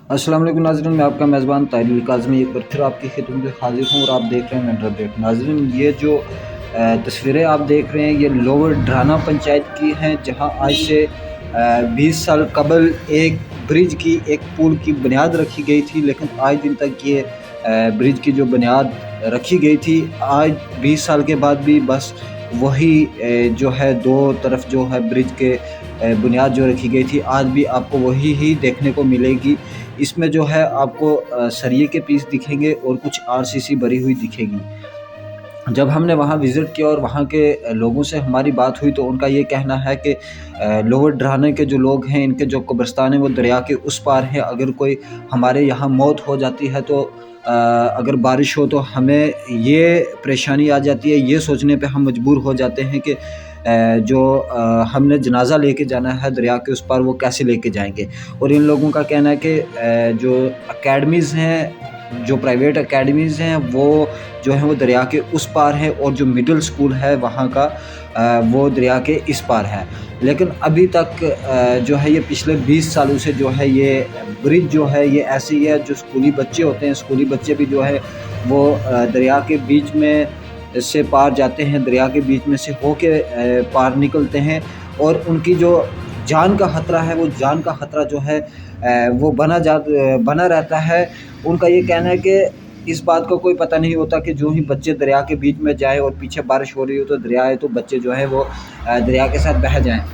अस्सलाम वालेकुम नाज़रीन, मैं आपका मेज़बान तारिल काज़मी एक बार फिर आपकी खिदमत में हाज़िर हूँ और आप देख रहे हैं मेट्रो अपडेट। नाज़रीन, ये जो तस्वीरें आप देख रहे हैं ये लोअर ढराना पंचायत की हैं, जहाँ आज से 20 साल कबल एक ब्रिज की, एक पुल की बुनियाद रखी गई थी, लेकिन आज दिन तक ये ब्रिज की जो बुनियाद रखी गई थी, आज 20 साल के बाद भी बस वही जो है दो तरफ जो है ब्रिज के बुनियाद जो रखी गई थी, आज भी आपको वही ही देखने को मिलेगी। इसमें जो है आपको सरिये के पीस दिखेंगे और कुछ आरसीसी भरी हुई दिखेगी। जब हमने वहाँ विज़िट किया और वहाँ के लोगों से हमारी बात हुई तो उनका ये कहना है कि लोअर ढराने के जो लोग हैं, इनके जो कब्रिस्तान है वो दरिया के उस पार है। अगर कोई हमारे यहाँ मौत हो जाती है तो अगर बारिश हो तो हमें ये परेशानी आ जाती है, ये सोचने पे हम मजबूर हो जाते हैं कि जो हमने जनाज़ा लेके जाना है दरिया के उस पार, वो कैसे लेके जाएँगे। और इन लोगों का कहना है कि जो अकेडमीज़ हैं, जो प्राइवेट अकेडमीज़ हैं, वो जो है वो दरिया के उस पार है और जो मिडिल स्कूल है वहाँ का वो दरिया के इस पार है। लेकिन अभी तक जो है ये पिछले 20 सालों से जो है ये ब्रिज जो है ये ऐसे ही है। जो स्कूली बच्चे होते हैं, स्कूली बच्चे भी जो है वो दरिया के बीच में से पार जाते हैं, दरिया के बीच में से होके पार निकलते हैं और उनकी जो जान का ख़तरा है, वो जान का ख़तरा जो है वो बना रहता है। उनका ये कहना है कि इस बात का कोई पता नहीं होता कि जो ही बच्चे दरिया के बीच में जाएँ और पीछे बारिश हो रही हो तो दरिया है तो बच्चे जो है वो दरिया के साथ बह जाएँ।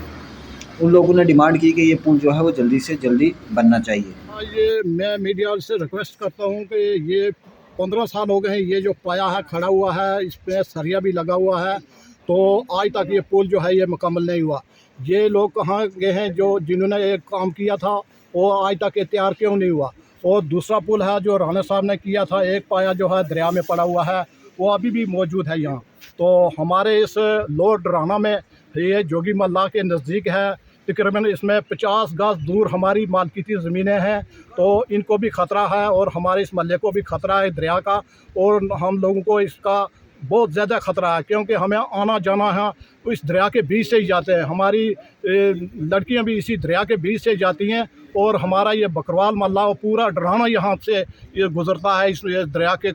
उन लोगों ने डिमांड की कि ये पुल जो है वो जल्दी से जल्दी बनना चाहिए। हाँ, ये मैं मीडिया से रिक्वेस्ट करता हूँ कि ये 15 साल हो गए हैं, ये जो पाया है खड़ा हुआ है, इस पे सरिया भी लगा हुआ है, तो आज तक ये पुल जो है ये मुकम्मल नहीं हुआ। ये लोग कहाँ गए हैं जो जिन्होंने ये काम किया था, वो आज तक ये तैयार क्यों नहीं हुआ। और दूसरा पुल है जो राणा साहब ने किया था, एक पाया जो है दरिया में पड़ा हुआ है, वो अभी भी मौजूद है यहाँ। तो हमारे इस लोअर डराना में ये जोगी मल्ला के नज़दीक है, तकरीबन इसमें 50 गज दूर हमारी मालकीती ज़मीनें हैं, तो इनको भी ख़तरा है और हमारे इस महल्ले को भी ख़तरा है दरिया का। और हम लोगों को इसका बहुत ज़्यादा ख़तरा है, क्योंकि हमें आना जाना है तो इस दरिया के बीच से ही जाते हैं। हमारी लड़कियां भी इसी दरिया के बीच से जाती हैं और हमारा ये बकरवाल महल्ला और पूरा डराना यहाँ से ये गुज़रता है इस दरिया के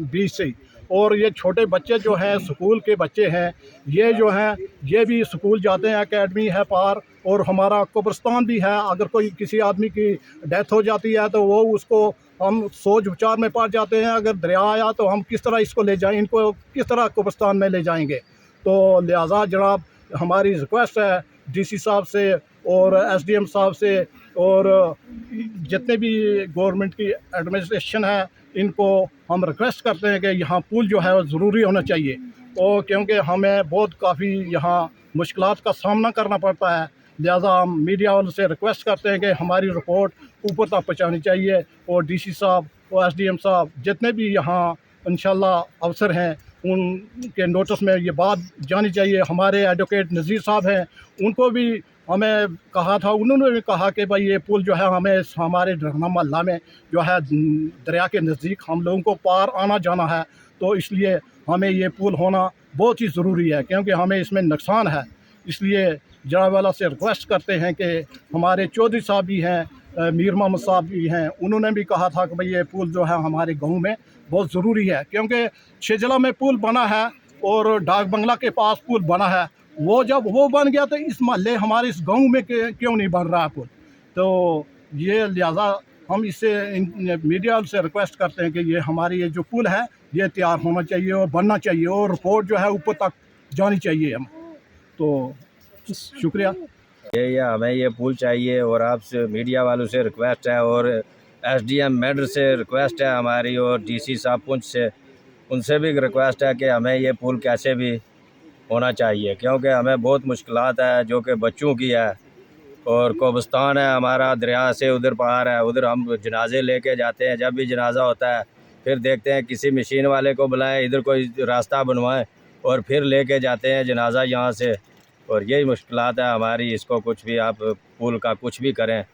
बीच से ही। और ये छोटे बच्चे जो हैं, स्कूल के बच्चे हैं, ये जो हैं ये भी स्कूल जाते हैं, एकेडमी है पार, और हमारा कब्रिस्तान भी है। अगर कोई किसी आदमी की डेथ हो जाती है तो वो उसको हम सोच विचार में पड़ जाते हैं, अगर दरिया आया तो हम किस तरह इसको ले जाएं, इनको किस तरह कब्रिस्तान में ले जाएंगे। तो लिहाजा जनाब हमारी रिक्वेस्ट है डीसी साहब से और एसडीएम साहब से और जितने भी गवर्नमेंट की एडमिनिस्ट्रेशन है, इनको हम रिक्वेस्ट करते हैं कि यहाँ पुल जो है वो ज़रूरी होना चाहिए। और क्योंकि हमें बहुत काफ़ी यहाँ मुश्किलात का सामना करना पड़ता है, लिहाजा हम मीडिया वालों से रिक्वेस्ट करते हैं कि हमारी रिपोर्ट ऊपर तक पहुँचानी चाहिए। और डीसी साहब और एसडीएम साहब जितने भी यहाँ इंशाल्लाह अफसर हैं, उनके नोटिस में ये बात जानी चाहिए। हमारे एडवोकेट नज़ीर साहब हैं, उनको भी हमें कहा था, उन्होंने भी कहा कि भाई ये पुल जो है हमें हमारे डरना मोहल्ला में जो है दरिया के नज़दीक हम लोगों को पार आना जाना है, तो इसलिए हमें ये पुल होना बहुत ही ज़रूरी है, क्योंकि हमें इसमें नुकसान है। इसलिए जनाब वाला से रिक्वेस्ट करते हैं कि हमारे चौधरी साहब भी हैं, मीर मोहम्मद साहब भी हैं, उन्होंने भी कहा था कि भाई ये पुल जो है हमारे गांव में बहुत ज़रूरी है, क्योंकि शेजला में पुल बना है और डाक बंगला के पास पुल बना है। वो जब वो बन गया तो इस मोहल्ले हमारे इस गांव में क्यों नहीं बन रहा है पुल। तो ये लिहाजा हम इससे मीडिया से रिक्वेस्ट करते हैं कि ये हमारी ये जो पुल है ये तैयार होना चाहिए और बनना चाहिए और रिपोर्ट जो है ऊपर तक जानी चाहिए। हम तो शुक्रिया। ये हमें ये पुल चाहिए और आपसे मीडिया वालों से रिक्वेस्ट है और एसडीएम मेडर से रिक्वेस्ट है हमारी और डीसी साहब पुंछ से, उनसे भी रिक्वेस्ट है कि हमें ये पुल कैसे भी होना चाहिए, क्योंकि हमें बहुत मुश्किलात है जो कि बच्चों की है। और कब्रिस्तान है हमारा दरिया से उधर पार है, उधर हम जनाजे लेके जाते हैं। जब भी जनाजा होता है फिर देखते हैं किसी मशीन वाले को बुलाएं, इधर कोई रास्ता बनवाएं और फिर लेके जाते हैं जनाजा यहाँ से। और यही मुश्किलात है हमारी, इसको कुछ भी आप पुल का कुछ भी करें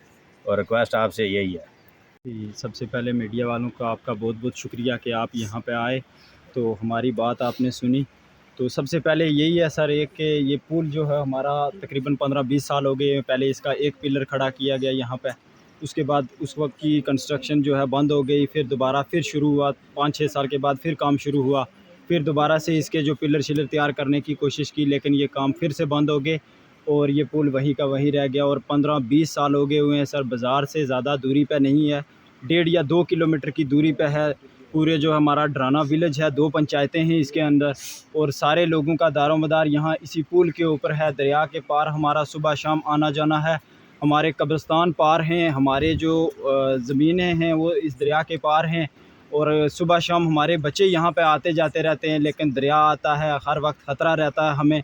और रिक्वेस्ट आपसे यही है। सबसे पहले मीडिया वालों का आपका बहुत बहुत शुक्रिया कि आप यहाँ पे आए तो हमारी बात आपने सुनी। तो सबसे पहले यही है सर एक कि ये पुल जो है हमारा तकरीबन 15-20 साल हो गए। पहले इसका एक पिलर खड़ा किया गया यहाँ पे, उसके बाद उस वक्त की कंस्ट्रक्शन जो है बंद हो गई, फिर दोबारा फिर शुरू हुआ, 5-6 साल के बाद फिर काम शुरू हुआ, फिर दोबारा से इसके जो पिलर शिलर तैयार करने की कोशिश की, लेकिन ये काम फिर से बंद हो गए और ये पुल वहीं का वहीं रह गया। और 15-20 साल हो गए हुए हैं सर, बाज़ार से ज़्यादा दूरी पे नहीं है, 1.5 या 2 किलोमीटर की दूरी पे है। पूरे जो हमारा ड्राना विलेज है, 2 पंचायतें हैं इसके अंदर, और सारे लोगों का दारोमदार यहाँ इसी पुल के ऊपर है। दरिया के पार हमारा सुबह शाम आना जाना है, हमारे कब्रिस्तान पार हैं, हमारे जो ज़मीनें हैं वो इस दरिया के पार हैं, और सुबह शाम हमारे बच्चे यहाँ पे आते जाते रहते हैं, लेकिन दरिया आता है, हर वक्त ख़तरा रहता है हमें।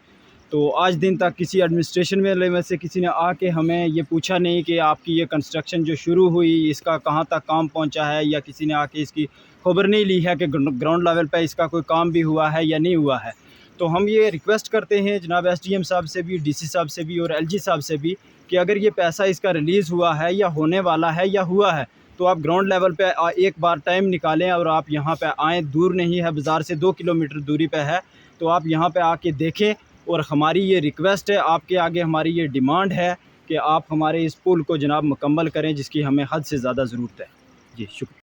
तो आज दिन तक किसी एडमिनिस्ट्रेशन में से किसी ने आके हमें ये पूछा नहीं कि आपकी ये कंस्ट्रक्शन जो शुरू हुई इसका कहाँ तक काम पहुँचा है, या किसी ने आके इसकी खबर नहीं ली है कि ग्राउंड लेवल पे इसका कोई काम भी हुआ है या नहीं हुआ है। तो हम ये रिक्वेस्ट करते हैं जनाब SDM साहब से भी, DC साहब से भी और LG साहब से भी कि अगर ये पैसा इसका रिलीज़ हुआ है या होने वाला है या हुआ है, तो आप ग्राउंड लेवल पे एक बार टाइम निकालें और आप यहाँ पे आएँ। दूर नहीं है, बाज़ार से 2 किलोमीटर दूरी पे है, तो आप यहाँ पे आके देखें। और हमारी ये रिक्वेस्ट है आपके आगे, हमारी ये डिमांड है कि आप हमारे इस पुल को जनाब मुकम्मल करें, जिसकी हमें हद से ज़्यादा ज़रूरत है। जी शुक्रिया।